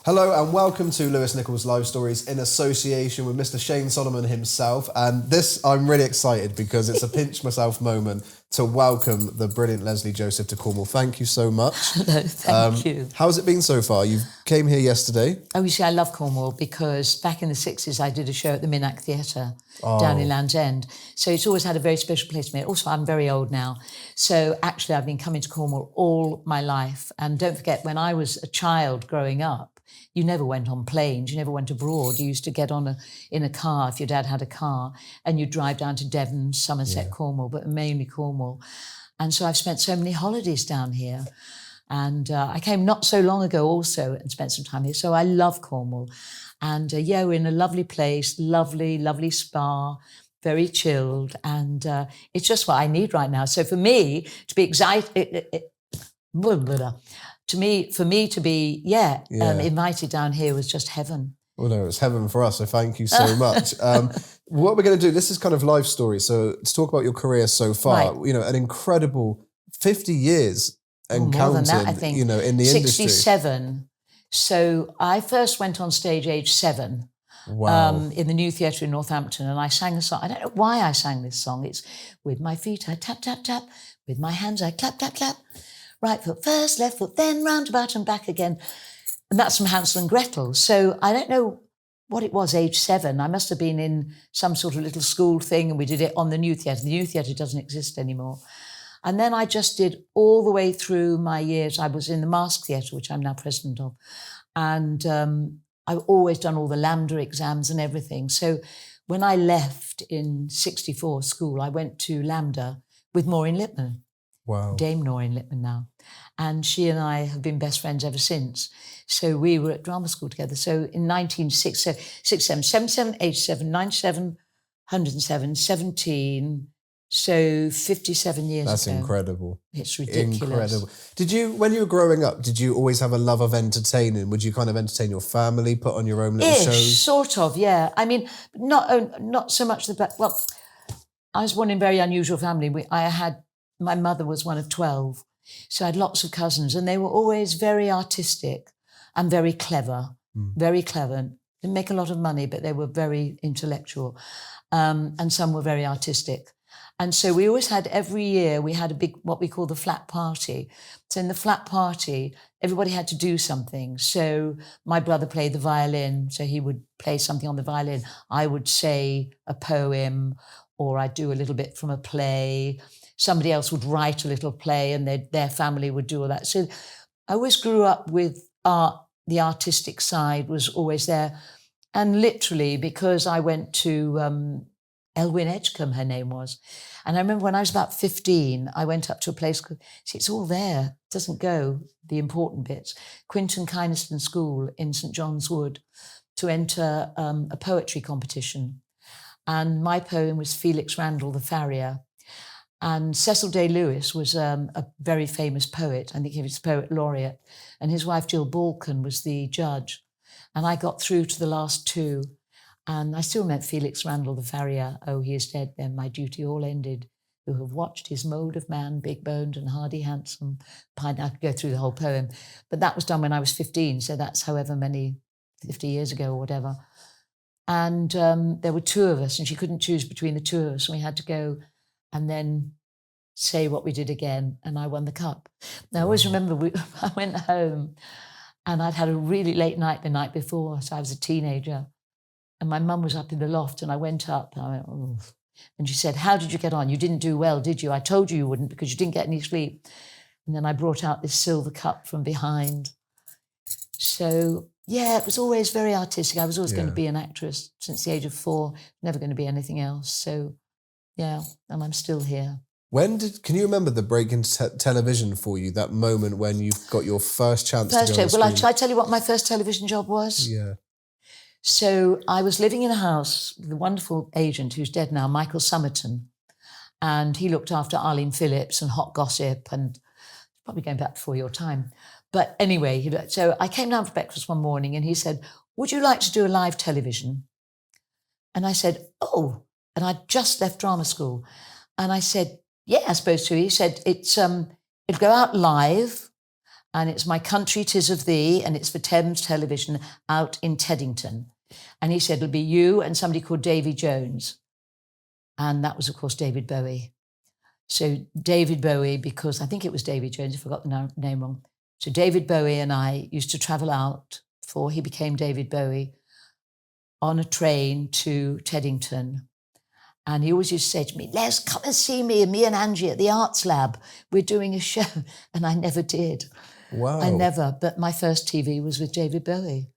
Hello and welcome to Lewis Nichols Life Stories in association with Mr. Shane Solomon himself. And this, I'm really excited because it's a pinch myself moment to welcome the brilliant Lesley Joseph to Cornwall. Thank you so much. Hello, thank you. How's it been so far? You came here yesterday. Oh, you see, I love Cornwall because back in the 60s, I did a show at the Minack Theatre down in Land's End. So it's always had a very special place to me. Also, I'm very old now. So actually, I've been coming to Cornwall all my life. And don't forget, when I was a child growing up, you never went on planes, you never went abroad. You used to get in a car, if your dad had a car, and you'd drive down to Devon, Somerset, Cornwall, but mainly Cornwall. And so I've spent so many holidays down here. And I came not so long ago also and spent some time here. So I love Cornwall. And we're in a lovely place, lovely spa, very chilled. And it's just what I need right now. So for me to be excited, for me to be invited down here was just heaven. Well, no, it's heaven for us, so thank you so much. What we're going to do, this is kind of life story. So let's talk about your career so far. Right. You know, an incredible 50 years and more counting, than that, I think. You know, in the 67. industry. 67. So I first went on stage age 7. Wow. In the New Theatre in Northampton, and I sang a song. I don't know why I sang this song. It's with my feet I tap, tap, tap. With my hands I clap, clap, clap. Right foot first, left foot, then round about and back again. And that's from Hansel and Gretel. So I don't know what it was, age 7. I must have been in some sort of little school thing, and we did it on the New Theatre. The New Theatre doesn't exist anymore. And then I just did all the way through my years. I was in the Mask Theatre, which I'm now president of. And I've always done all the LAMDA exams and everything. So when I left in 64 school, I went to LAMDA with Maureen Lipman. Wow. Dame Maureen Lipman now. And she and I have been best friends ever since. So we were at drama school together. So in 1967, 77, 87, 97, 107, 17, so 57 years That's ago. incredible. It's ridiculous. Incredible. Did you, when you were growing up, did you always have a love of entertaining? Would you kind of entertain your family, put on your own little shows? Sort of, yeah. I mean, not so much well, I was born in a very unusual family. My mother was one of 12, so I had lots of cousins, and they were always very artistic and very clever, very clever. Didn't make a lot of money, but they were very intellectual, and some were very artistic. And so we always had, every year, we had a big, what we call the flat party. So in the flat party, everybody had to do something. So my brother played the violin, so he would play something on the violin. I would say a poem, or I'd do a little bit from a play. Somebody else would write a little play, and their family would do all that. So I always grew up with art. The artistic side was always there. And literally, because I went to Elwyn Edgecombe, her name was. And I remember when I was about 15, I went up to a place, see, it's all there, it doesn't go, the important bits. Quentin Crisp School in St John's Wood, to enter a poetry competition. And my poem was Felix Randall the Farrier. And Cecil Day-Lewis was a very famous poet. I think he was poet laureate. And his wife, Jill Balkan, was the judge. And I got through to the last 2. And I still met Felix Randall the Farrier. Oh, he is dead, then my duty all ended. Who have watched his mode of man, big-boned and hardy, handsome. I could go through the whole poem. But that was done when I was 15, so that's however many, 50 years ago or whatever. And there were 2 of us, and she couldn't choose between the 2 of us. And we had to go and then say what we did again, and I won the cup. Now, I always remember I went home, and I'd had a really late night the night before, so I was a teenager. And my mum was up in the loft, and I went up, and I went, oh. And she said, how did you get on? You didn't do well, did you? I told you wouldn't because you didn't get any sleep. And then I brought out this silver cup from behind. So, yeah, it was always very artistic. I was always going to be an actress since the age of 4, never going to be anything else. So, yeah, and I'm still here. Can you remember the break in television for you, that moment when you got your first chance to go on screen? Well, shall I tell you what my first television job was? Yeah. So I was living in a house with a wonderful agent who's dead now, Michael Somerton, and he looked after Arlene Phillips and Hot Gossip, and probably going back before your time. But anyway, so I came down for breakfast one morning and he said, would you like to do a live television? And I said, oh, and I'd just left drama school. And I said, yeah, I suppose so. He said, it'll go out live And it's My Country 'Tis of Thee, and it's for Thames Television out in Teddington. And he said, it'll be you and somebody called Davy Jones. And that was, of course, David Bowie. So David Bowie, because I think it was Davy Jones, if I got the name wrong. So David Bowie and I used to travel out before he became David Bowie on a train to Teddington. And he always used to say to me, Les, come and see me and Angie at the Arts Lab. We're doing a show. And I never did. Wow. I never. But my first TV was with David Bowie.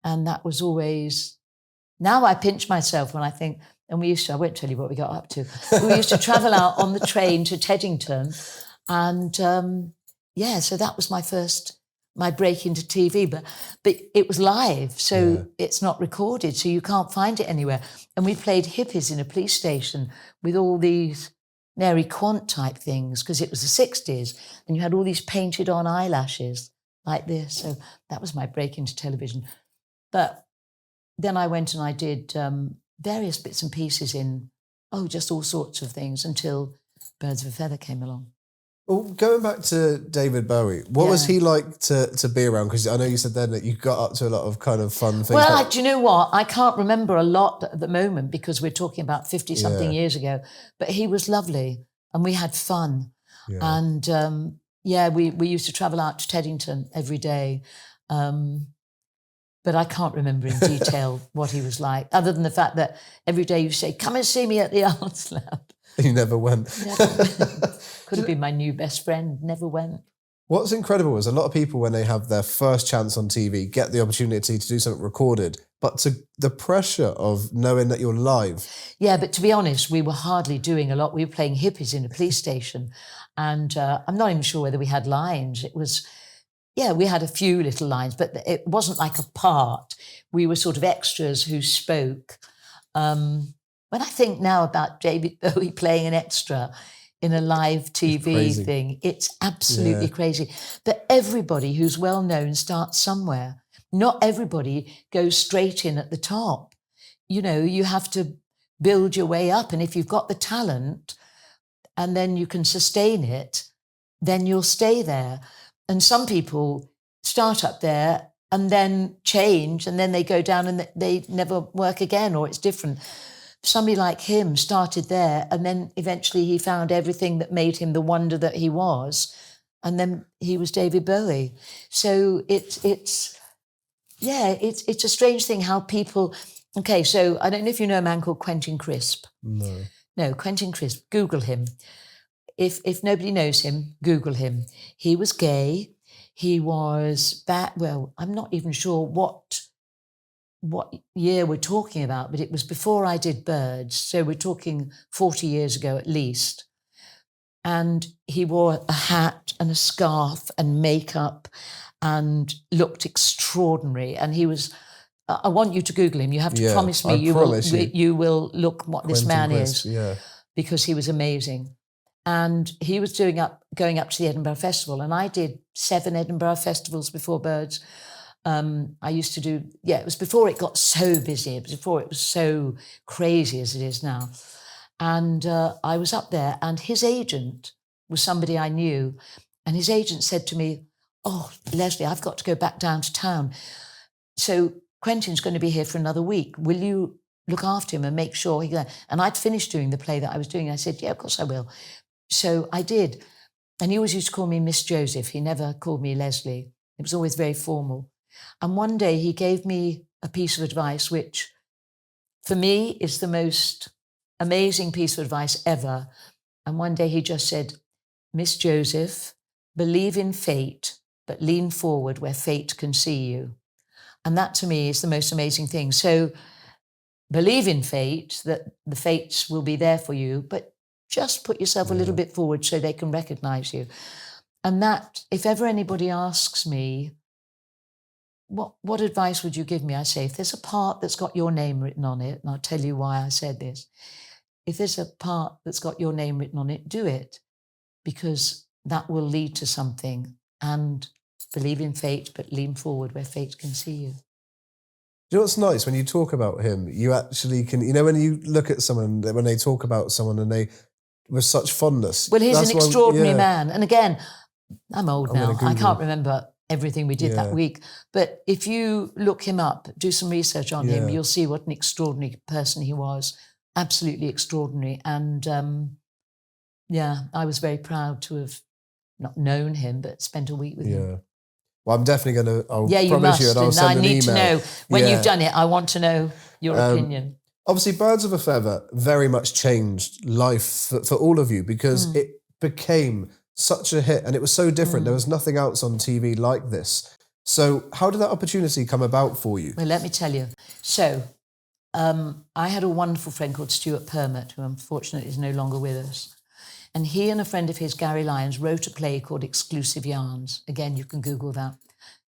And that was always... Now I pinch myself when I think... And we used to, I won't tell you what we got up to. We used to travel out on the train to Teddington. And so that was my break into TV. But it was live, so it's not recorded, so you can't find it anywhere. And we played hippies in a police station with all these Mary Quant type things, because it was the 60s, and you had all these painted on eyelashes like this. So that was my break into television. But then I went and I did... various bits and pieces in, just all sorts of things until Birds of a Feather came along. Well, going back to David Bowie, what was he like to be around? Because I know you said then that you got up to a lot of kind of fun things. Well, do you know what? I can't remember a lot at the moment because we're talking about 50-something years ago, but he was lovely and we had fun. Yeah. And, we used to travel out to Teddington every day. But I can't remember in detail what he was like, other than the fact that every day you say, come and see me at the Arts Lab. You never went. Could have been my new best friend, never went. What's incredible is a lot of people, when they have their first chance on TV, get the opportunity to do something recorded, but to the pressure of knowing that you're live. Yeah, but to be honest, we were hardly doing a lot. We were playing hippies in a police station, and I'm not even sure whether we had lines. It was... Yeah, we had a few little lines, but it wasn't like a part. We were sort of extras who spoke. When I think now about David Bowie playing an extra in a live TV thing, it's absolutely crazy. But everybody who's well-known starts somewhere. Not everybody goes straight in at the top. You know, you have to build your way up. And if you've got the talent and then you can sustain it, then you'll stay there. And some people start up there and then change and then they go down and they never work again, or it's different. Somebody like him started there and then eventually he found everything that made him the wonder that he was. And then he was David Bowie. So it's a strange thing how people... Okay, so I don't know if you know a man called Quentin Crisp. No, Quentin Crisp. Google him. If nobody knows him, Google him. He was gay. He was I'm not even sure what year we're talking about, but it was before I did Birds. So we're talking 40 years ago at least. And he wore a hat and a scarf and makeup and looked extraordinary. And he was... I want you to Google him. You have to promise me you will look what Quentin this man Crisp, is, because he was amazing. And he was going up to the Edinburgh Festival, and I did 7 Edinburgh festivals before Birds. I used to do, it was before it got so busy, it was before it was so crazy as it is now. And I was up there, and his agent was somebody I knew, and his agent said to me, "Oh, Lesley, I've got to go back down to town. So Quentin's going to be here for another week. Will you look after him and make sure he..." And I'd finished doing the play that I was doing. I said, "Yeah, of course I will." So I did. And he always used to call me Miss Joseph. He never called me Lesley. It was always very formal. And one day he gave me a piece of advice, which for me is the most amazing piece of advice ever. And one day he just said, "Miss Joseph, believe in fate, but lean forward where fate can see you." And that to me is the most amazing thing. So believe in fate, that the fates will be there for you, but just put yourself a little bit forward so they can recognise you. And that, if ever anybody asks me, what advice would you give me? I say, if there's a part that's got your name written on it, and I'll tell you why I said this, if there's a part that's got your name written on it, do it, because that will lead to something. And believe in fate, but lean forward where fate can see you. You know what's nice? When you talk about him, you actually can, when you look at someone, when they talk about someone and they, with such fondness. Well, he's an extraordinary man. And again, I'm old I'm gonna now. I Google. can't remember everything we did that week. But if you look him up, do some research on him, you'll see what an extraordinary person he was. Absolutely extraordinary. And I was very proud to have not known him, but spent a week with him. Well, I'm definitely going to, I'll you promise must, you, and I'll and send I an need email. to know when you've done it. I want to know your opinion. Obviously, Birds of a Feather very much changed life for all of you because it became such a hit and it was so different. There was nothing else on TV like this. So how did that opportunity come about for you? Well, let me tell you. So I had a wonderful friend called Stuart Permott, who unfortunately is no longer with us. And he and a friend of his, Gary Lyons, wrote a play called Exclusive Yarns. Again, you can Google that.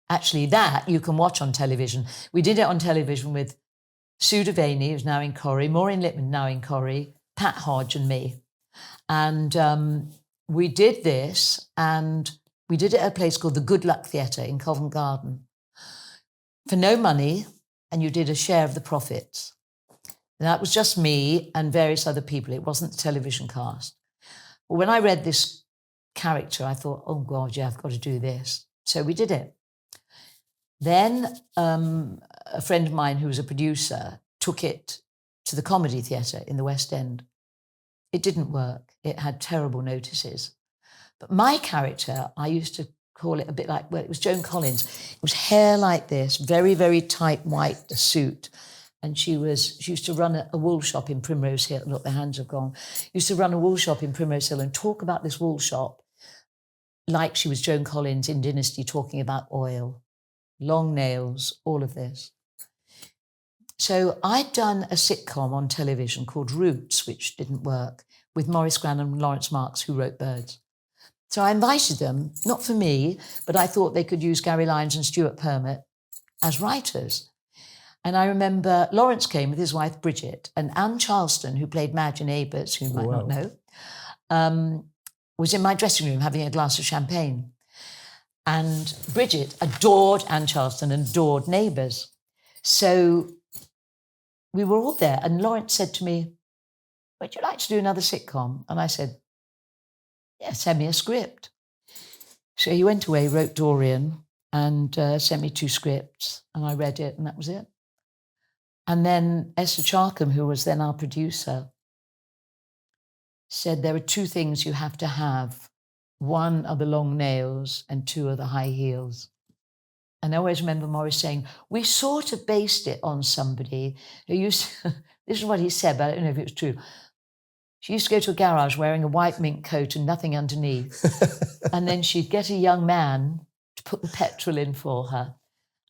Actually, that you can watch on television. We did it on television with Sue Devaney, who's now in Corrie, Maureen Lipman, now in Corrie, Pat Hodge and me. And we did this, and we did it at a place called the Good Luck Theatre in Covent Garden for no money, and you did a share of the profits. And that was just me and various other people. It wasn't the television cast. But when I read this character, I thought, oh, God, yeah, I've got to do this. So we did it. Then a friend of mine who was a producer took it to the Comedy Theatre in the West End. It didn't work. It had terrible notices. But my character, I used to call it a bit like, well, it was Joan Collins. It was hair like this, very, very tight white suit. And she used to run a wool shop in Primrose Hill. Look, the hands have gone. Used to run a wool shop in Primrose Hill and talk about this wool shop like she was Joan Collins in Dynasty talking about oil, long nails, all of this. So I'd done a sitcom on television called Roots, which didn't work, with Maurice Gran and Lawrence Marks, who wrote Birds. So I invited them, not for me, but I thought they could use Gary Lyons and Stuart Permott as writers. And I remember Lawrence came with his wife, Bridget, and Anne Charleston, who played Madge in Neighbours, who you might not know, was in my dressing room having a glass of champagne. And Bridget adored Anne Charleston and adored Neighbours. So we were all there, and Lawrence said to me, would you like to do another sitcom? And I said, yeah, send me a script. So he went away, wrote Dorian, and sent me 2 scripts, and I read it, and that was it. And then Esther Charkham, who was then our producer, said there are 2 things you have to have. 1 are the long nails and 2 are the high heels. And I always remember Maurice saying, we sort of based it on somebody who used to, this is what he said, but I don't know if it was true. She used to go to a garage wearing a white mink coat and nothing underneath. And then she'd get a young man to put the petrol in for her.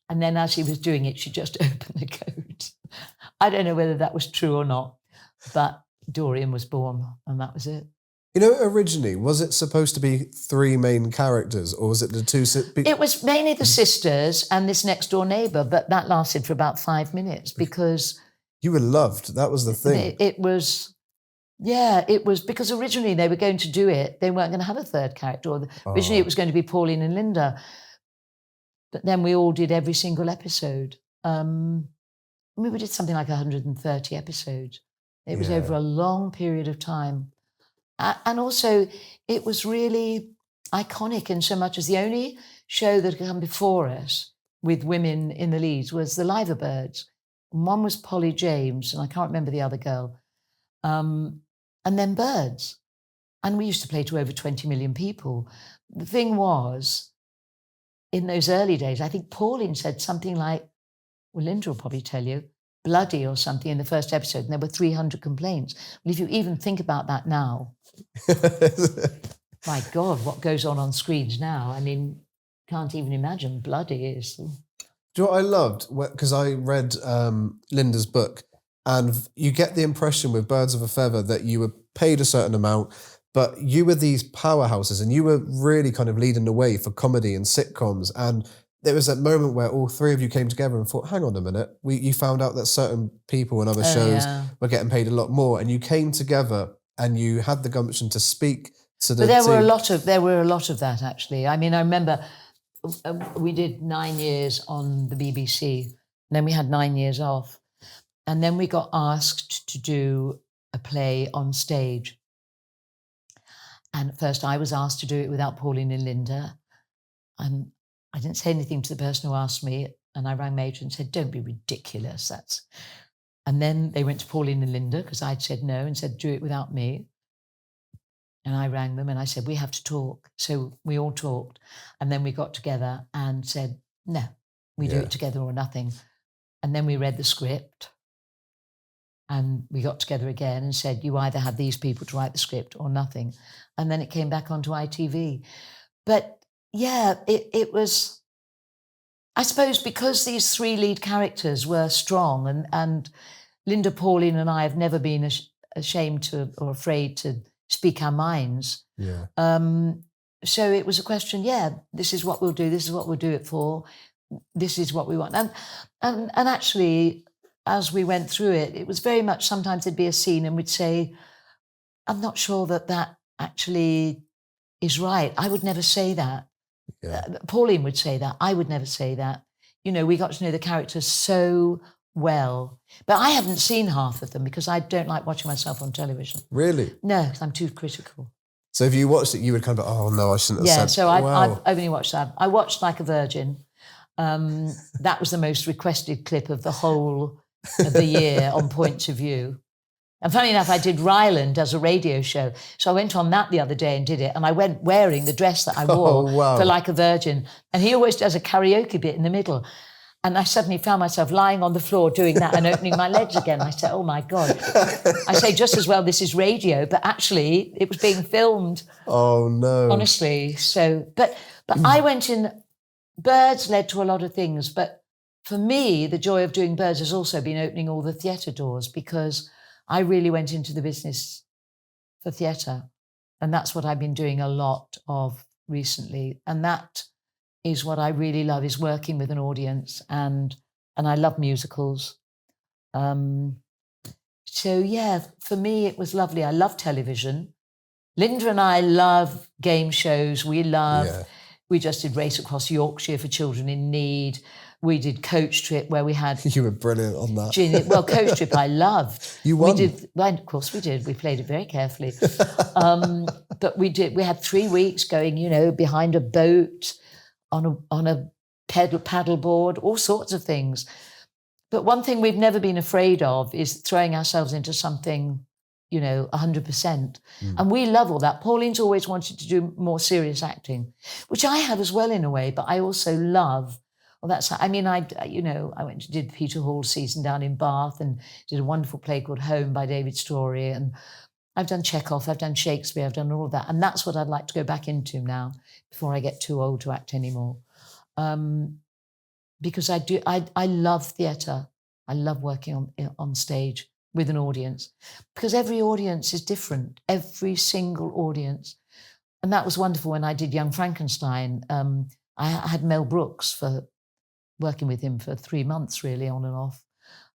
And then as he was doing it, she'd just open the coat. I don't know whether that was true or not, but Dorian was born and that was it. You know, originally, was it supposed to be 3 main characters or was it the 2? It was mainly the sisters and this next door neighbour, but that lasted for about 5 minutes because... You were loved. That was the thing. It was because originally they were going to do it. They weren't going to have a 3rd character. Originally it was going to be Pauline and Linda. But then we all did every single episode. We did something like 130 episodes. It was over a long period of time. And also, it was really iconic in so much as the only show that had come before us with women in the leads was the Liver Birds. One was Polly James, and I can't remember the other girl. And then Birds. And we used to play to over 20 million people. The thing was, in those early days, I think Pauline said something like, well, Linda will probably tell you, bloody or something in the first episode, and there were 300 complaints. Well, if you even think about that now, my God, what goes on screens now? I mean, can't even imagine bloody is. Do you know what I loved? Because I read Linda's book, and you get the impression with Birds of a Feather that you were paid a certain amount, but you were these powerhouses and you were really kind of leading the way for comedy and sitcoms. And there was that moment where all 3 of you came together and thought, hang on a minute, you found out that certain people in other shows were getting paid a lot more, and you came together and you had the gumption to speak to the But there team. were a lot of that, actually. I mean, I remember we did 9 years on the BBC, and then we had 9 years off. And then we got asked to do a play on stage. And at first I was asked to do it without Pauline and Linda. And I didn't say anything to the person who asked me. And I rang Major and said, don't be ridiculous. And then they went to Pauline and Linda because I'd said no and said, do it without me. And I rang them and I said, we have to talk. So we all talked. And then we got together and said, no, we do it together or nothing. And then we read the script and we got together again and said, you either have these people to write the script or nothing. And then it came back onto ITV. But yeah, it was, I suppose, because these three lead characters were strong and Linda, Pauline and I have never been ashamed to or afraid to speak our minds. Yeah. So it was a question, this is what we'll do. This is what we'll do it for. This is what we want. And actually, as we went through it, it was very much, sometimes there'd be a scene and we'd say, I'm not sure that actually is right. I would never say that. Yeah. Pauline would say that. I would never say that. You know, we got to know the characters so well. But I haven't seen half of them because I don't like watching myself on television. Really? No, because I'm too critical. So if you watched it, you would kind of, oh no, I shouldn't have said. So I've only watched that. I watched Like a Virgin. That was the most requested clip of the whole of the year on Points of View. And funny enough, I did Ryland as a radio show. So I went on that the other day and did it. And I went wearing the dress that I wore for Like a Virgin. And he always does a karaoke bit in the middle. And I suddenly found myself lying on the floor doing that and opening my legs again. I said, oh my God. I say just as well this is radio, but actually it was being filmed. Oh no. Honestly. So, but I went in, Birds led to a lot of things. But for me, the joy of doing Birds has also been opening all the theatre doors because I really went into the business for theatre. And that's what I've been doing a lot of recently. And that is what I really love, is working with an audience. And I love musicals. So, yeah, for me, it was lovely. I love television. Linda and I love game shows. We just did Race Across Yorkshire for Children in Need. We did Coach Trip where we had... You were brilliant on that. Well, Coach Trip I loved. You won. Of course we did. We played it very carefully. But we had 3 weeks going, you know, behind a boat, on a paddle board, all sorts of things. But one thing we've never been afraid of is throwing ourselves into something, you know, 100%. And we love all that. Pauline's always wanted to do more serious acting, which I have as well in a way, but I also love... Well, I went to did Peter Hall's season down in Bath and did a wonderful play called Home by David Story. And I've done Chekhov, I've done Shakespeare, I've done all of that. And that's what I'd like to go back into now before I get too old to act anymore. Because I love theatre. I love working on stage with an audience because every audience is different, every single audience. And that was wonderful when I did Young Frankenstein. I had Mel Brooks for working with him for 3 months, really, on and off.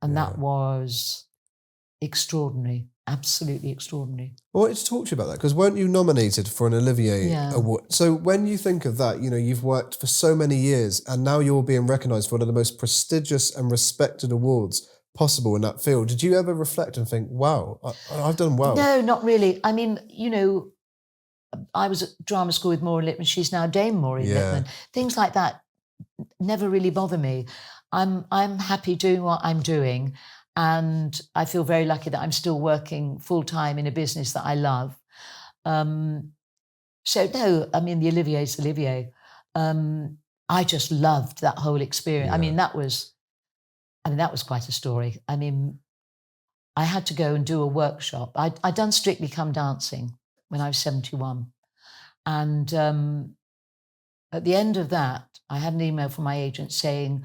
And that was extraordinary, absolutely extraordinary. I wanted to talk to you about that, because weren't you nominated for an Olivier Award? So when you think of that, you know, you've worked for so many years and now you're being recognised for one of the most prestigious and respected awards possible in that field. Did you ever reflect and think, wow, I've done well? No, not really. I mean, you know, I was at drama school with Maureen Lipman. She's now Dame Maureen Lipman. Things like that never really bother me. I'm happy doing what I'm doing, and I feel very lucky that I'm still working full time in a business that I love. So no, I mean the Olivier's Olivier. I just loved that whole experience. I mean that was quite a story. I mean, I had to go and do a workshop. I'd done Strictly Come Dancing when I was 71, and at the end of that, I had an email from my agent saying,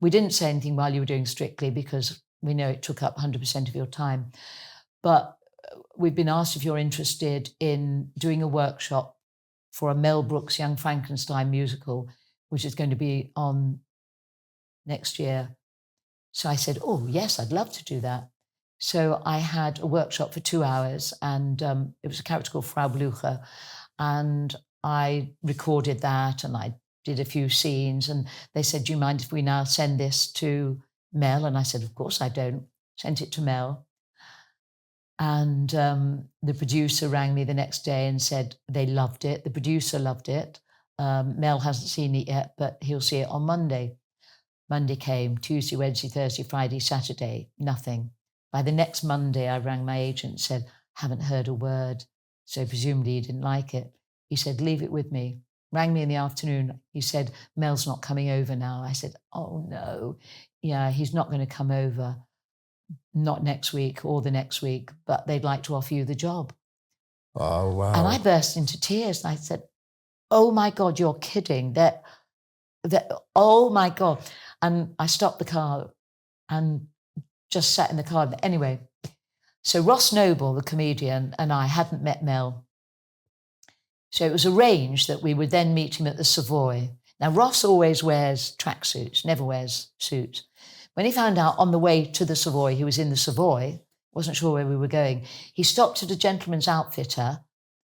we didn't say anything while you were doing Strictly because we know it took up 100% of your time. But we've been asked if you're interested in doing a workshop for a Mel Brooks Young Frankenstein musical, which is going to be on next year. So I said, oh, yes, I'd love to do that. So I had a workshop for 2 hours, and it was a character called Frau Blucher. And I recorded that and I did a few scenes, and they said, do you mind if we now send this to Mel? And I said, of course I don't. Sent it to Mel. And the producer rang me the next day and said they loved it. The producer loved it. Mel hasn't seen it yet, but he'll see it on Monday. Monday came, Tuesday, Wednesday, Thursday, Friday, Saturday, nothing. By the next Monday, I rang my agent and said, haven't heard a word. So presumably he didn't like it. He said, leave it with me. Rang me in the afternoon. He said, Mel's not coming over now. I said, oh no. Yeah, he's not going to come over. Not next week or the next week, but they'd like to offer you the job. Oh, wow. And I burst into tears and I said, oh my God, you're kidding. Oh my God. And I stopped the car and just sat in the car. Anyway, so Ross Noble, the comedian, and I hadn't met Mel. So it was arranged that we would then meet him at the Savoy. Now, Ross always wears tracksuits, never wears suits. When he found out on the way to the Savoy, he was in the Savoy, wasn't sure where we were going, he stopped at a gentleman's outfitter,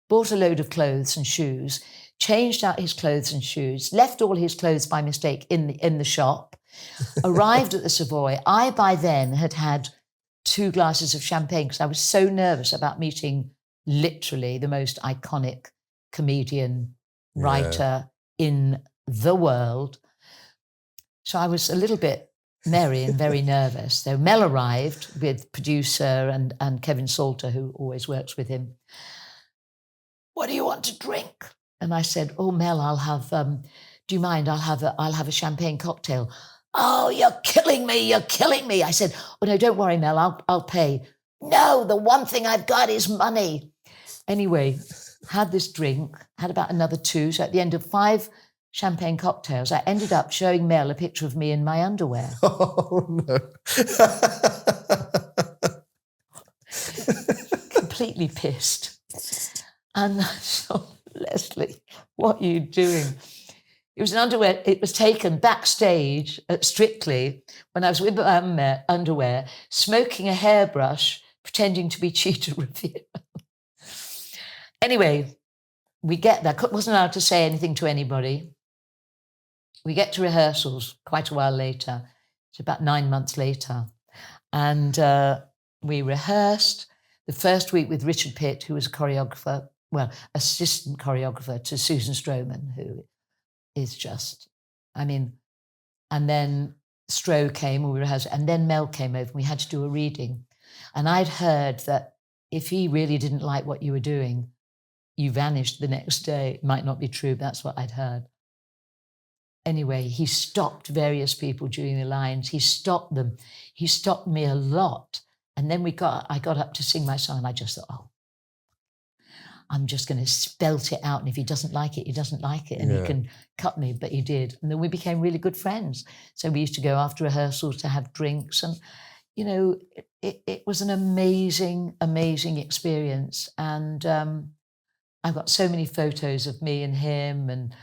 bought a load of clothes and shoes, changed out his clothes and shoes, left all his clothes by mistake in the shop, arrived at the Savoy. I, by then, had had 2 glasses of champagne because I was so nervous about meeting literally the most iconic comedian, writer in the world. So I was a little bit merry and very nervous. So Mel arrived with producer and Kevin Salter, who always works with him. What do you want to drink? And I said, oh, Mel, I'll have, do you mind? I'll have a champagne cocktail. Oh, you're killing me. You're killing me. I said, oh, no, don't worry, Mel. I'll pay. No, the one thing I've got is money. Anyway, had this drink, had about another 2. So at the end of 5 champagne cocktails, I ended up showing Mel a picture of me in my underwear. Oh, no. Completely pissed. And I thought, Lesley, what are you doing? It was an underwear, it was taken backstage at Strictly when I was with my underwear, smoking a hairbrush, pretending to be Cheetah Revere. Anyway, we get there. Wasn't allowed to say anything to anybody. We get to rehearsals quite a while later. It's about 9 months later. And we rehearsed the first week with Richard Pitt, who was a choreographer, well, assistant choreographer to Susan Stroman, who is just, I mean, and then Stroh came, we rehearsed, and then Mel came over and we had to do a reading. And I'd heard that if he really didn't like what you were doing, you vanished the next day. It might not be true, but that's what I'd heard. Anyway, he stopped various people during the lines. He stopped them. He stopped me a lot. And then I got up to sing my song and I just thought, oh, I'm just going to spelt it out. And if he doesn't like it, he doesn't like it. And he can cut me, but he did. And then we became really good friends. So we used to go after rehearsals to have drinks. And, you know, it was an amazing, amazing experience. And I've got so many photos of me and him. And,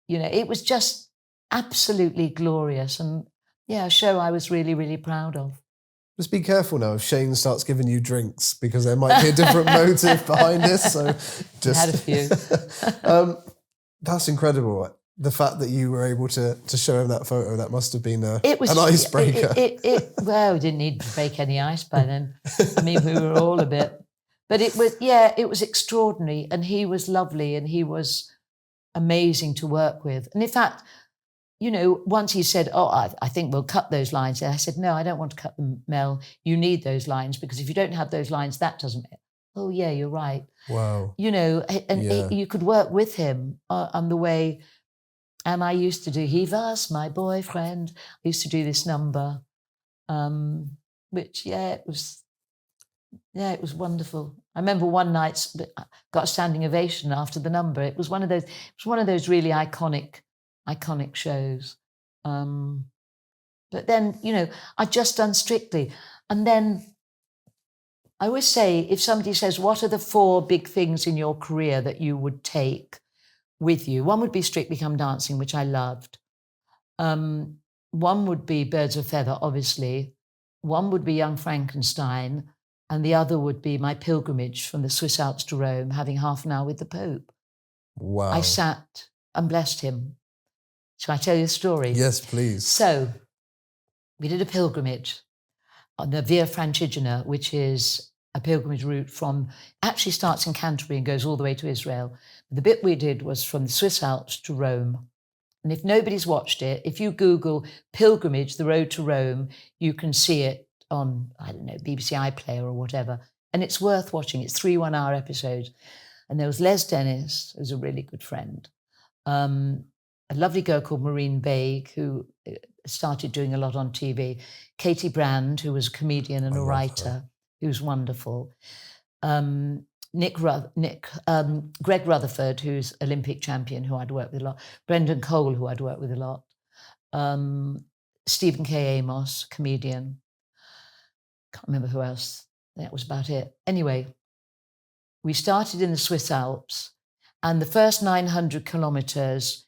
you know, it was just absolutely glorious. And, yeah, a show I was really, really proud of. Just be careful now if Shane starts giving you drinks because there might be a different motive behind this. So just had a few. That's incredible. The fact that you were able to show him that photo, that must have been an icebreaker. Well, we didn't need to break any ice by then. I mean, we were all a bit. But it was extraordinary. And he was lovely and he was amazing to work with. And in fact, you know, once he said, oh, I think we'll cut those lines. And I said, no, I don't want to cut them, Mel. You need those lines because if you don't have those lines, that doesn't. Oh, yeah, you're right. Wow. You know, and you could work with him on the way. And I used to do, he was my boyfriend. I used to do this number, which, it was wonderful. I remember one night got a standing ovation after the number. It was one of those really iconic shows. But then, you know, I'd just done Strictly. And then I always say, if somebody says, what are the 4 big things in your career that you would take with you? One would be Strictly Come Dancing, which I loved. One would be Birds of a Feather, obviously. One would be Young Frankenstein. And the other would be my pilgrimage from the Swiss Alps to Rome, having half an hour with the Pope. Wow. I sat and blessed him. Shall I tell you a story? Yes, please. So we did a pilgrimage on the Via Francigena, which is a pilgrimage route actually starts in Canterbury and goes all the way to Israel. The bit we did was from the Swiss Alps to Rome. And if nobody's watched it, if you Google pilgrimage, the road to Rome, you can see it on, I don't know, BBC iPlayer or whatever. And it's worth watching. It's 3 one-hour episodes. And there was Les Dennis, who's a really good friend. A lovely girl called Maureen Baig, who started doing a lot on TV. Katie Brand, who was a comedian and a writer, who's wonderful. Greg Rutherford, who's Olympic champion, who I'd worked with a lot. Brendan Cole, who I'd worked with a lot. Stephen K. Amos, comedian. Can't remember who else. That was about it. Anyway, we started in the Swiss Alps, and the first 900 kilometers,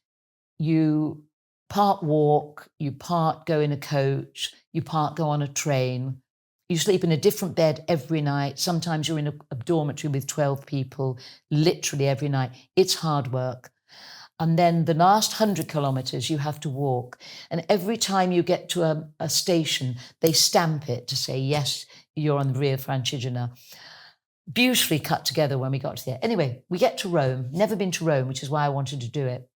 you part walk, you part go in a coach, you part go on a train. You sleep in a different bed every night. Sometimes you're in a dormitory with 12 people, literally every night. It's hard work. And then the last 100 kilometers, you have to walk. And every time you get to a station, they stamp it to say, yes, you're on the Via Francigena. Beautifully cut together when we got to there. Anyway, we get to Rome. Never been to Rome, which is why I wanted to do it.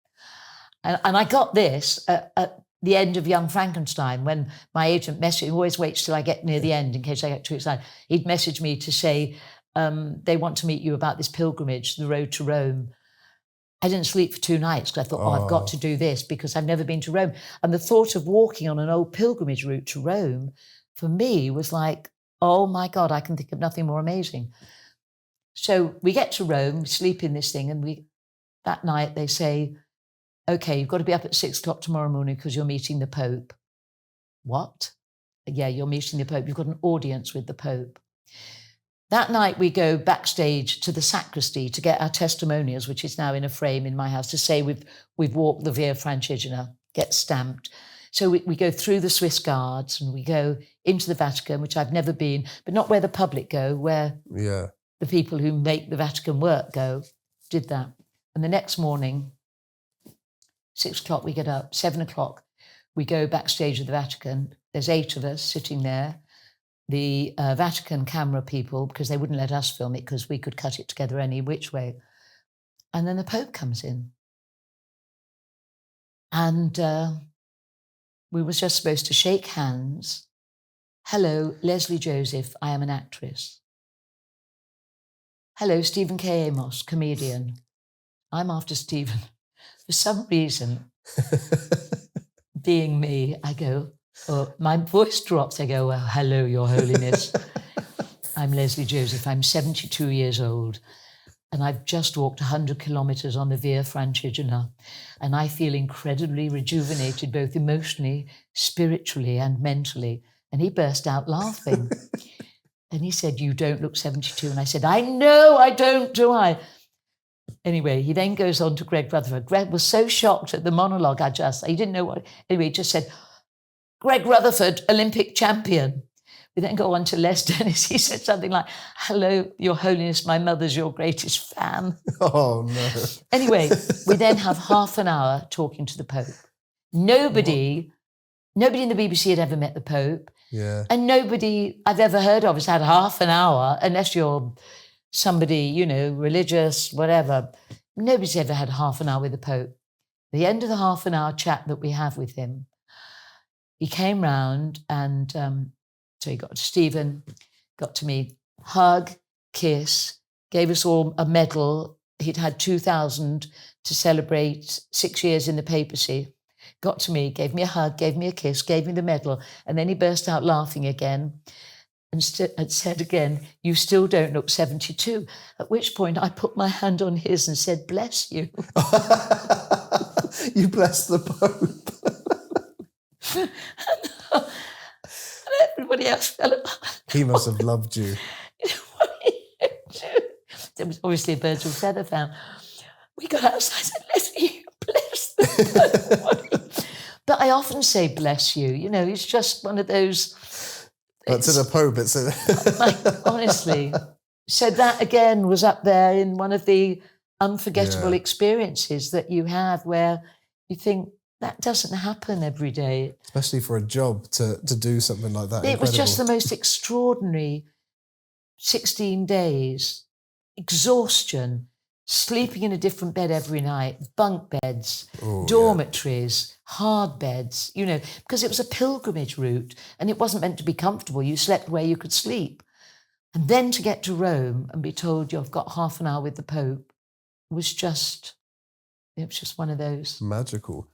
And I got this at the end of Young Frankenstein, when my agent messaged, he always waits till I get near the end in case I get too excited. He'd message me to say, they want to meet you about this pilgrimage, the road to Rome. I didn't sleep for 2 nights because I thought, I've got to do this because I've never been to Rome. And the thought of walking on an old pilgrimage route to Rome, for me, was like, oh my God, I can think of nothing more amazing. So we get to Rome, we sleep in this thing, and that night they say, okay, you've got to be up at 6 o'clock tomorrow morning because you're meeting the Pope. What? Yeah, you're meeting the Pope. You've got an audience with the Pope. That night we go backstage to the sacristy to get our testimonials, which is now in a frame in my house, to say we've walked the Via Francigena, get stamped. So we go through the Swiss Guards and we go into the Vatican, which I've never been, but not where the public go, where the people who make the Vatican work go. Did that. And the next morning, 6 o'clock, we get up. 7 o'clock, we go backstage at the Vatican. There's 8 of us sitting there. The Vatican camera people, because they wouldn't let us film it because we could cut it together any which way. And then the Pope comes in. And we were just supposed to shake hands. Hello, Lesley Joseph, I am an actress. Hello, Stephen K. Amos, comedian. I'm after Stephen. For some reason, being me, I go, my voice drops. I go, well, hello, Your Holiness. I'm Lesley Joseph. I'm 72 years old. And I've just walked 100 kilometers on the Via Francigena. And I feel incredibly rejuvenated, both emotionally, spiritually, and mentally. And he burst out laughing. And he said, you don't look 72. And I said, I know I don't, do I? Anyway, he then goes on to Greg Rutherford. Greg was so shocked at the monologue he didn't know what. Anyway, he just said, Greg Rutherford, Olympic champion. We then go on to Les Dennis. He said something like, hello, Your Holiness, my mother's your greatest fan. Oh, no. Anyway, we then have half an hour talking to the Pope. Nobody in the BBC had ever met the Pope. Yeah. And nobody I've ever heard of has had half an hour, unless you're somebody, religious, whatever. Nobody's ever had half an hour with the Pope. At the end of the half an hour chat that we have with him, he came round and so he got to Stephen, got to me, hug, kiss, gave us all a medal. He'd had 2,000 to celebrate 6 years in the papacy. Got to me, gave me a hug, gave me a kiss, gave me the medal, and then he burst out laughing again. And said again, you still don't look 72. At which point I put my hand on his and said, bless you. You blessed the Pope. and everybody else fell apart. He must have loved you. There was obviously a birds with feather fan. We got outside and said, Lesley, you bless the Pope. But I often say bless you. It's just one of those... But to the Pope, it's honestly. So that again was up there in one of the unforgettable experiences that you have, where you think that doesn't happen every day. Especially for a job to do something like that. It was just the most extraordinary 16 days, exhaustion, sleeping in a different bed every night, bunk beds, dormitories, hard beds, because it was a pilgrimage route and it wasn't meant to be comfortable. You slept where you could sleep. And then to get to Rome and be told you've got half an hour with the Pope was just one of those. Magical.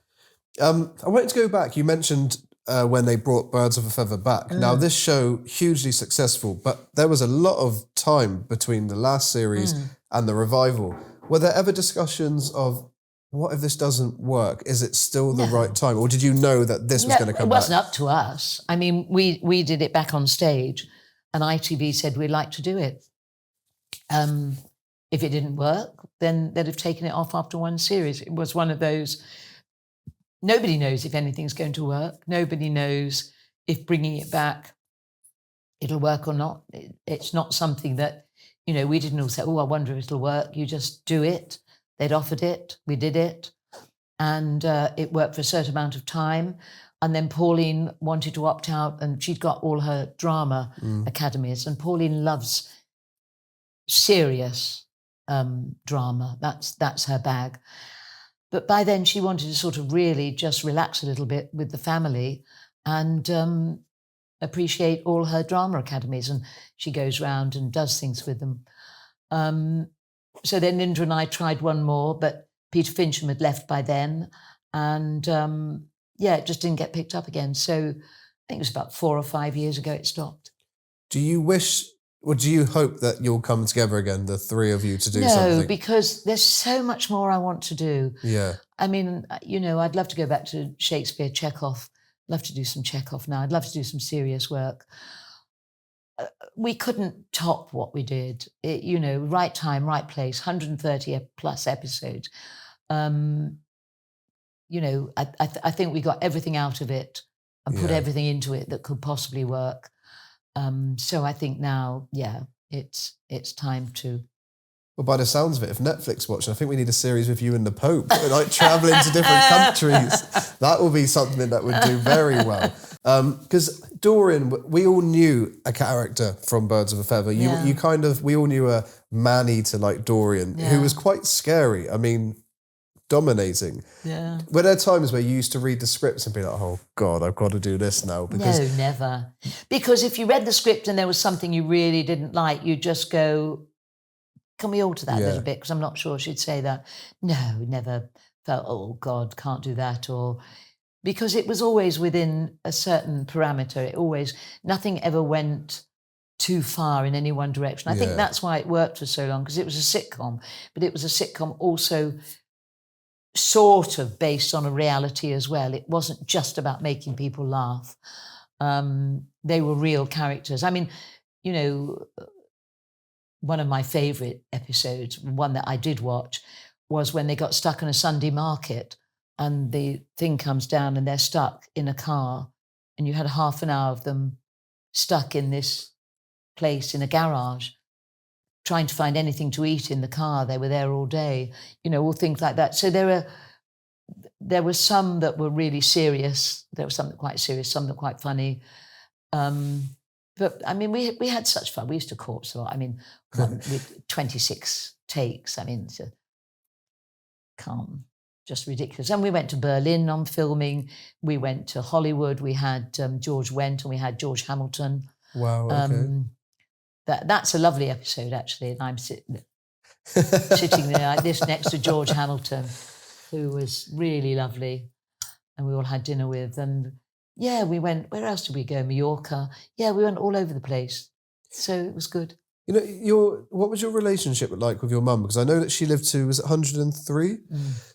I wanted to go back. You mentioned when they brought Birds of a Feather back. Now, this show, hugely successful, but there was a lot of time between the last series and the revival. Were there ever discussions of, what if this doesn't work? Is it still the right time? Or did you know that this was going to come back? It wasn't up to us. I mean, we did it back on stage and ITV said we'd like to do it. If it didn't work, then they'd have taken it off after one series. It was one of those... Nobody knows if anything's going to work. Nobody knows if bringing it back, it'll work or not. It's not something that, we didn't all say, I wonder if it'll work. You just do it. They'd offered it. We did it. And it worked for a certain amount of time. And then Pauline wanted to opt out and she'd got all her drama academies. And Pauline loves serious drama. That's her bag. But by then she wanted to sort of really just relax a little bit with the family and appreciate all her drama academies. And she goes round and does things with them. So then Linda and I tried one more, but Peter Fincham had left by then. And it just didn't get picked up again. So I think it was about 4 or 5 years ago it stopped. Do you wish... Or do you hope that you'll come together again, the three of you, to do something? No, because there's so much more I want to do. Yeah. I mean, I'd love to go back to Shakespeare, Chekhov. I'd love to do some Chekhov now. I'd love to do some serious work. We couldn't top what we did. Right time, right place, 130 plus episodes. I think we got everything out of it and put everything into it that could possibly work. So I think now, it's time to... Well, by the sounds of it, if Netflix watching, I think we need a series with you and the Pope, like travelling to different countries. That will be something that would do very well. Because Dorian, we all knew a character from Birds of a Feather. We all knew a man-eater like Dorian, who was quite scary. I mean, dominating. Yeah. Were there times where you used to read the scripts and be like, oh God, I've got to do this now? No, never. Because if you read the script and there was something you really didn't like, you'd just go, can we alter that a little bit? Because I'm not sure she'd say that. No, never felt, oh God, can't do that. Because it was always within a certain parameter. Nothing ever went too far in any one direction. I think that's why it worked for so long, because it was a sitcom, but it was a sitcom also sort of based on a reality as well. It wasn't just about making people laugh. They were real characters. I mean, one of my favourite episodes, one that I did watch, was when they got stuck on a Sunday market and the thing comes down and they're stuck in a car and you had half an hour of them stuck in this place in a garage trying to find anything to eat in the car. They were there all day, all things like that. So there were some that were really serious. There was some that were quite serious, some that were quite funny. But I mean, we had such fun. We used to corpse a lot. I mean, with 26 takes. I mean, just ridiculous. And we went to Berlin on filming. We went to Hollywood. We had George Wendt and we had George Hamilton. Wow. Okay. That's a lovely episode, actually. And I'm sitting there like this next to George Hamilton, who was really lovely. And we all had dinner with. And we went, where else did we go? Mallorca. Yeah, we went all over the place. So it was good. What was your relationship like with your mum? Because I know that she lived to, was it 103?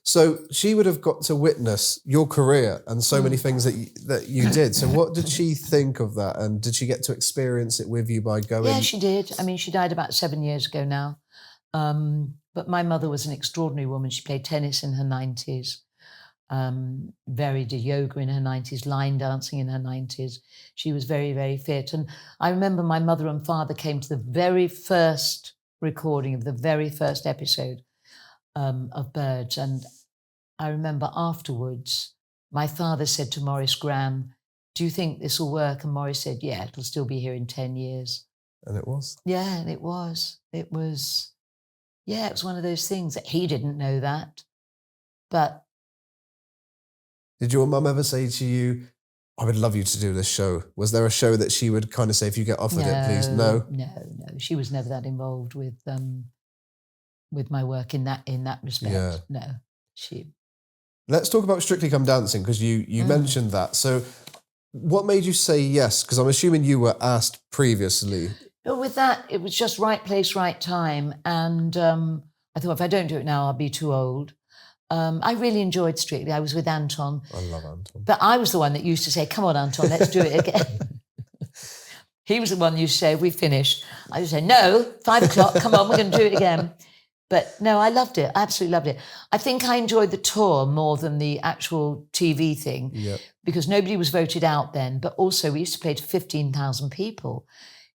So she would have got to witness your career and so many things that you did. So what did she think of that? And did she get to experience it with you by going? Yeah, she did. I mean, she died about 7 years ago now. But my mother was an extraordinary woman. She played tennis in her 90s. Did yoga in her 90s, line dancing in her 90s. She was very, very fit. And I remember my mother and father came to the very first recording of the very first episode of Birds. And I remember afterwards, my father said to Maurice Graham, do you think this will work? And Maurice said, yeah, it'll still be here in 10 years. And it was. Yeah, and it was. It was one of those things that he didn't know that. But did your mum ever say to you, I would love you to do this show? Was there a show that she would kind of say, if you get offered it, please? No. She was never that involved with my work in that respect. Yeah. No, she. Let's talk about Strictly Come Dancing, because you mentioned that. So what made you say yes? Because I'm assuming you were asked previously. But with that, it was just right place, right time. And I thought, if I don't do it now, I'll be too old. I really enjoyed Strictly. I was with Anton. I love Anton. But I was the one that used to say, come on, Anton, let's do it again. He was the one who used to say, we finished. I would say, no, 5 o'clock, come on, we're going to do it again. But no, I loved it. I absolutely loved it. I think I enjoyed the tour more than the actual TV thing, because nobody was voted out then. But also, we used to play to 15,000 people.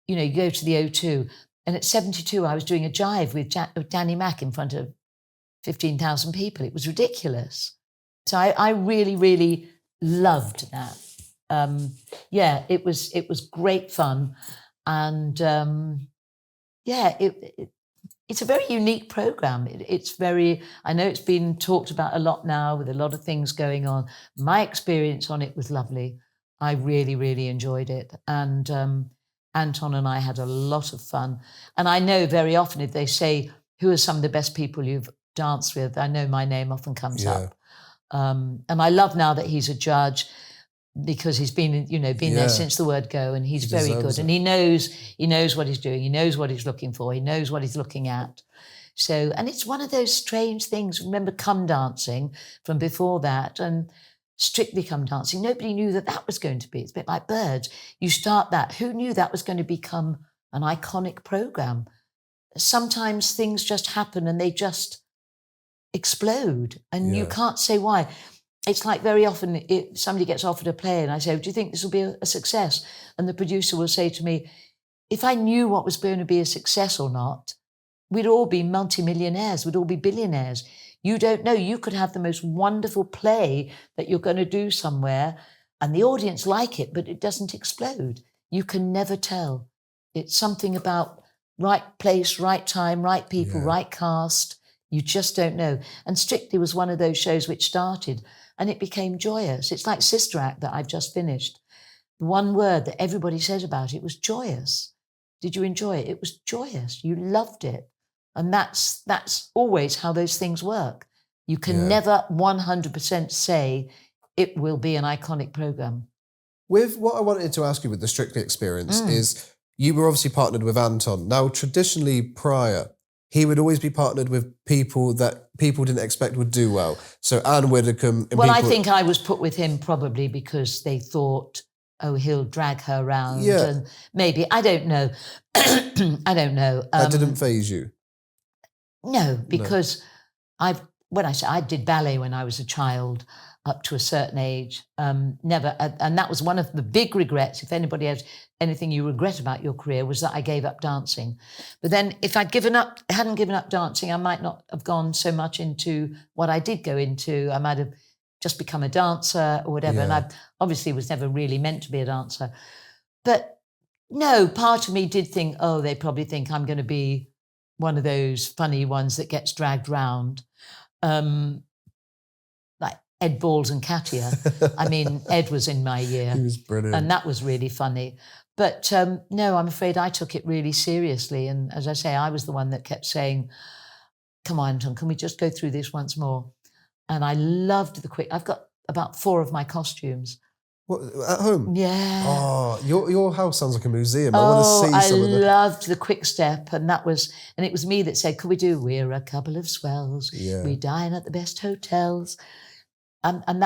You know, you go to the O2, and at 72, I was doing a jive with Danny Mac in front of 15,000 people. It was ridiculous. So I really, really loved that. It was great fun. And it's a very unique program. It's very, I know it's been talked about a lot now with a lot of things going on. My experience on it was lovely. I really, really enjoyed it. And Anton and I had a lot of fun. And I know very often if they say, who are some of the best people you've danced with, I know my name often comes up. And I love now that he's a judge, because he's been there since the word go, and he's very good. And he knows what he's doing. He knows what he's looking for. He knows what he's looking at. So, and it's one of those strange things. Remember Come Dancing from before that, and Strictly Come Dancing. Nobody knew that was going to be. It's a bit like Birds. You start that. Who knew that was going to become an iconic program? Sometimes things just happen and they just explode, and you can't say why. It's like very often somebody gets offered a play and I say, do you think this will be a success? And the producer will say to me, if I knew what was going to be a success or not, we'd all be multimillionaires, we'd all be billionaires. You don't know. You could have the most wonderful play that you're going to do somewhere and the audience like it, but it doesn't explode. You can never tell. It's something about right place, right time, right people, right cast. You just don't know. And Strictly was one of those shows which started and it became joyous. It's like Sister Act that I've just finished. The one word that everybody says about it was joyous. Did you enjoy it? It was joyous. You loved it. And that's always how those things work. You can never 100% say it will be an iconic program. With what I wanted to ask you with the Strictly experience is you were obviously partnered with Anton. Now, traditionally prior, he would always be partnered with people that people didn't expect would do well. So Anne Widdecombe... I think I was put with him probably because they thought, oh, he'll drag her around. Yeah. And maybe, I don't know. I don't know. That didn't faze you? No, because I did ballet when I was a child up to a certain age. Never, and that was one of the big regrets. If anybody has anything you regret about your career, was that I gave up dancing. But then, if hadn't given up dancing, I might not have gone so much into what I did go into. I might have just become a dancer or whatever. And I obviously was never really meant to be a dancer. But no, part of me did think, oh, they probably think I'm going to be one of those funny ones that gets dragged round. Like Ed Balls and Katia. I mean, Ed was in my year. He was brilliant. And that was really funny. But no, I'm afraid I took it really seriously. And as I say, I was the one that kept saying, come on, Anton, can we just go through this once more? And I loved I've got about 4 of my costumes. What, at home? Yeah. Oh, your house sounds like a museum. I want to see some of them. I loved the quick step, and it was me that said, could we do, we're a couple of swells, we dine at the best hotels. And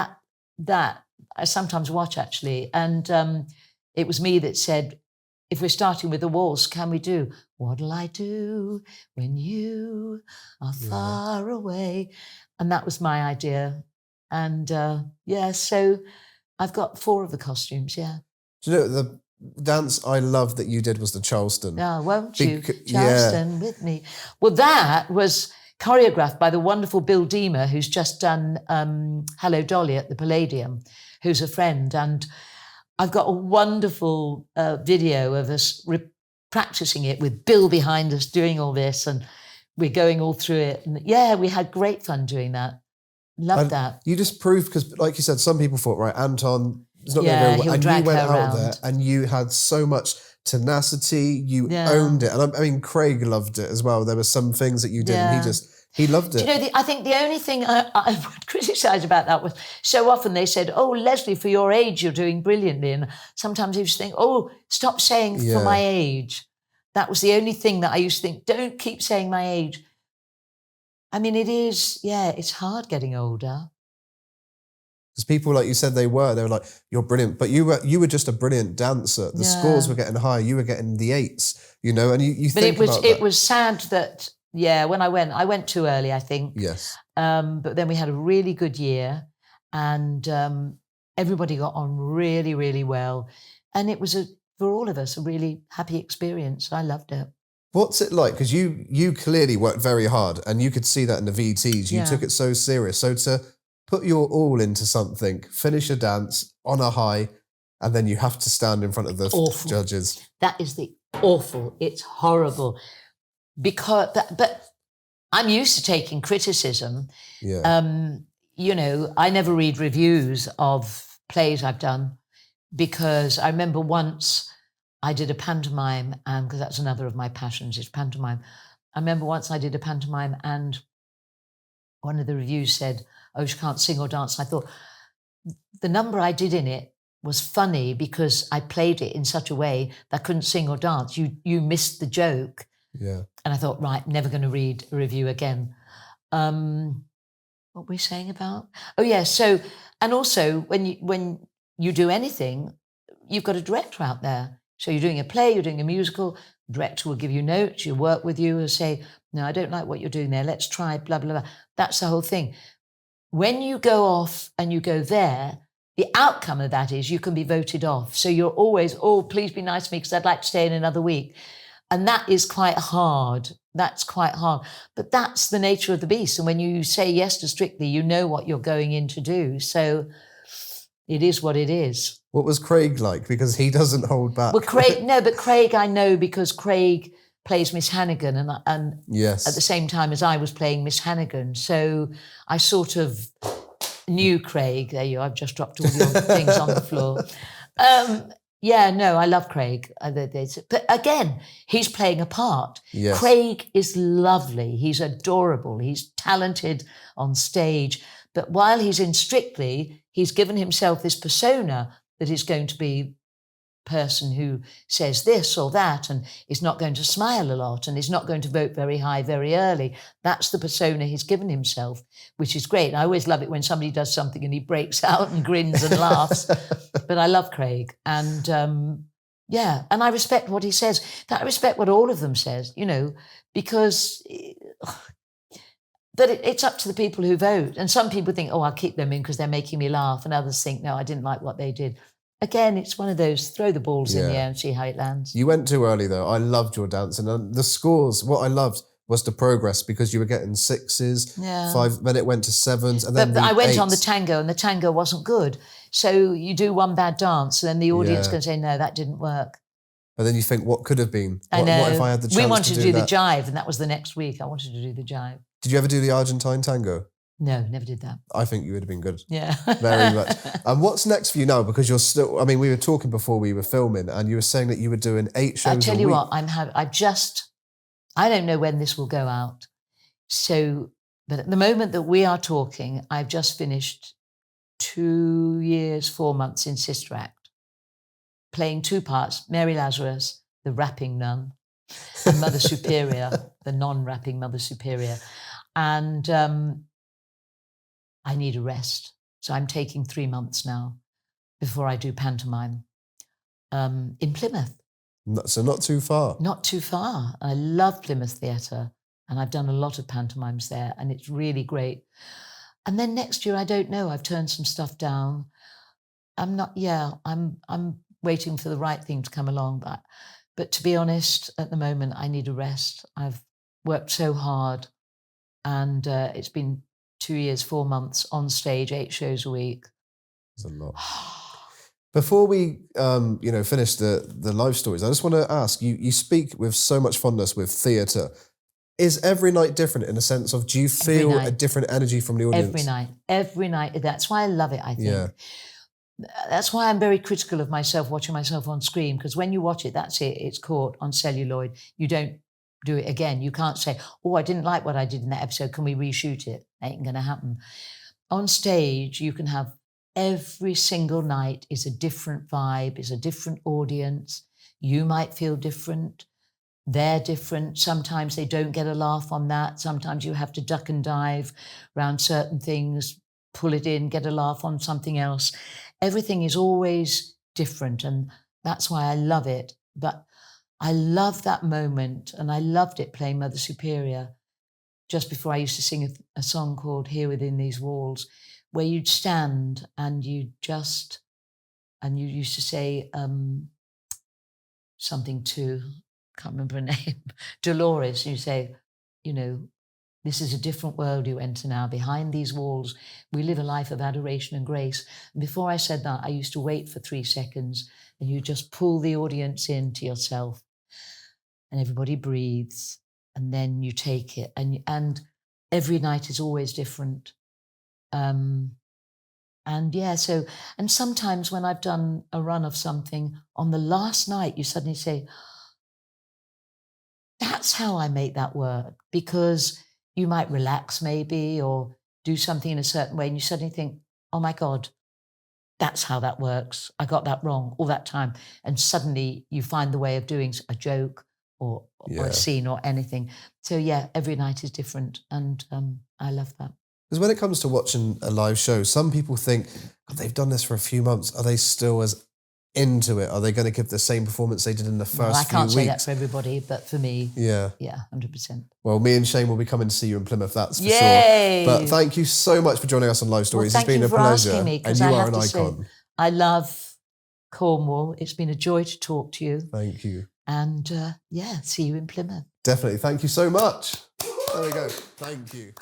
that I sometimes watch actually. And it was me that said, if we're starting with the waltz, can we do, what'll I do when you are far away? And that was my idea. And so I've got 4 of the costumes, Do you know, the dance I loved that you did was the Charleston. Oh, won't you? Charleston with me. Well, that was choreographed by the wonderful Bill Deemer, who's just done Hello Dolly at the Palladium, who's a friend. And I've got a wonderful video of us practicing it with Bill behind us doing all this, and we're going all through it. And yeah, we had great fun doing that. Loved that. You just proved, because like you said, some people thought, right, Anton is not Yeah, going to go he'll well. And drag you went her out around. there and you had so much tenacity. You owned it. And I mean, Craig loved it as well. There were some things that you did and he loved it. Do you know, I think the only thing I would criticise about that was so often they said, oh, Lesley, for your age, you're doing brilliantly. And sometimes you just think, oh, stop saying for my age. That was the only thing that I used to think, don't keep saying my age. I mean, it is, it's hard getting older. Because people, like you said, they were like, you're brilliant. But you were just a brilliant dancer. The scores were getting high. You were getting the 8s, you know, and you think about that. It was sad that, when I went too early, I think. Yes. But then we had a really good year and everybody got on really, really well. And it was, for all of us, a really happy experience. I loved it. What's it like? Because you clearly worked very hard and you could see that in the VTs. You took it so serious. So to put your all into something, finish a dance on a high, and then you have to stand in front of the judges. That is awful. It's horrible. But I'm used to taking criticism. Yeah. You know, I never read reviews of plays I've done because I remember once I did a pantomime, and because that's another of my passions is pantomime. I remember once I did a pantomime and one of the reviews said, oh, she can't sing or dance. I thought the number I did in it was funny because I played it in such a way that I couldn't sing or dance. You missed the joke. Yeah. And I thought, right, never going to read a review again. What were we saying about? Oh, yeah. So, and also when you do anything, you've got a director out there. So you're doing a play, you're doing a musical, the director will give you notes, you'll work with you and say, no, I don't like what you're doing there. Let's try blah, blah, blah. That's the whole thing. When you go off and you go there, the outcome of that is you can be voted off. So you're always, oh, please be nice to me because I'd like to stay in another week. And that is quite hard. That's quite hard. But that's the nature of the beast. And when you say yes to Strictly, you know what you're going in to do. So it is what it is. What was Craig like? Because he doesn't hold back. Well, Craig I know because Craig plays Miss Hannigan and yes, at the same time as I was playing Miss Hannigan. So I sort of knew Craig. There you are, I've just dropped all your things on the floor. I love Craig. But again, he's playing a part. Yes. Craig is lovely. He's adorable. He's talented on stage. But while he's in Strictly, he's given himself this persona that is going to be a person who says this or that and is not going to smile a lot and is not going to vote very high very early. That's the persona he's given himself, which is great. And I always love it when somebody does something and he breaks out and grins and laughs. But I love Craig. And and I respect what he says. I respect what all of them says, you know, because but it's up to the people who vote. And some people think, oh, I'll keep them in because they're making me laugh. And others think, no, I didn't like what they did. Again, it's one of those, throw the balls in the air and see how it lands. You went too early, though. I loved your dance. And the scores, what I loved was the progress because you were getting 6s, 5, then it went to 7s. And then I went 8s. on the tango and the tango wasn't good. So you do one bad dance and then the audience can say, no, that didn't work. And then you think, what could have been? I know. What if I had the chance we wanted to do that? the jive, and that was the next week. I wanted to do the jive. Did you ever do the Argentine tango? No, never did that. I think you would have been good. Yeah. Very much. And what's next for you now? Because you're still, I mean, we were talking before we were filming and you were saying that you were doing 8 shows a week. I tell you what, I don't know when this will go out. So, but at the moment that we are talking, I've just finished 2 years, 4 months in Sister Act, playing 2 parts, Mary Lazarus, the rapping nun, and Mother Superior, the non-rapping Mother Superior. And I need a rest. So I'm taking 3 months now before I do pantomime in Plymouth. So not too far. Not too far. I love Plymouth Theatre and I've done a lot of pantomimes there and it's really great. And then next year, I don't know. I've turned some stuff down. I'm waiting for the right thing to come along. But to be honest, at the moment, I need a rest. I've worked so hard and it's been 2 years, 4 months on stage, 8 shows a week. It's a lot. Before we, finish the life stories, I just want to ask, you speak with so much fondness with theatre. Is every night different in a sense of, do you feel a different energy from the audience? Every night. That's why I love it, I think. Yeah. That's why I'm very critical of myself watching myself on screen, because when you watch it, that's it. It's caught on celluloid. You don't do it again. You can't say, oh, I didn't like what I did in that episode. Can we reshoot it? Ain't going to happen. On stage, you can have every single night is a different vibe, is a different audience. You might feel different. They're different. Sometimes they don't get a laugh on that. Sometimes you have to duck and dive around certain things, pull it in, get a laugh on something else. Everything is always different, and that's why I love it. But I love that moment, and I loved it playing Mother Superior. Just before, I used to sing a song called Here Within These Walls, where you'd stand and you used to say something to, can't remember her name, Dolores. You say, this is a different world you enter now. Behind these walls, we live a life of adoration and grace. And before I said that, I used to wait for 3 seconds, and you just pull the audience into yourself, and everybody breathes, and then you take it. And every night is always different. And sometimes when I've done a run of something, on the last night, you suddenly say, that's how I make that work, because you might relax maybe or do something in a certain way, and you suddenly think, oh my God, that's how that works. I got that wrong all that time. And suddenly you find the way of doing a joke or a scene or anything. So yeah, every night is different, and I love that. Because when it comes to watching a live show, some people think, God, they've done this for a few months. Are they still as into it? Are they going to give the same performance they did in the first few weeks? I can't say that for everybody, but for me, yeah, 100%. Well, me and Shane will be coming to see you in Plymouth, that's for Yay! sure. But thank you so much for joining us on Live Stories. It's been a pleasure, me, and you are an icon. I love Cornwall. It's been a joy to talk to you. Thank you. And see you in Plymouth. Definitely. Thank you so much. There we go. Thank you.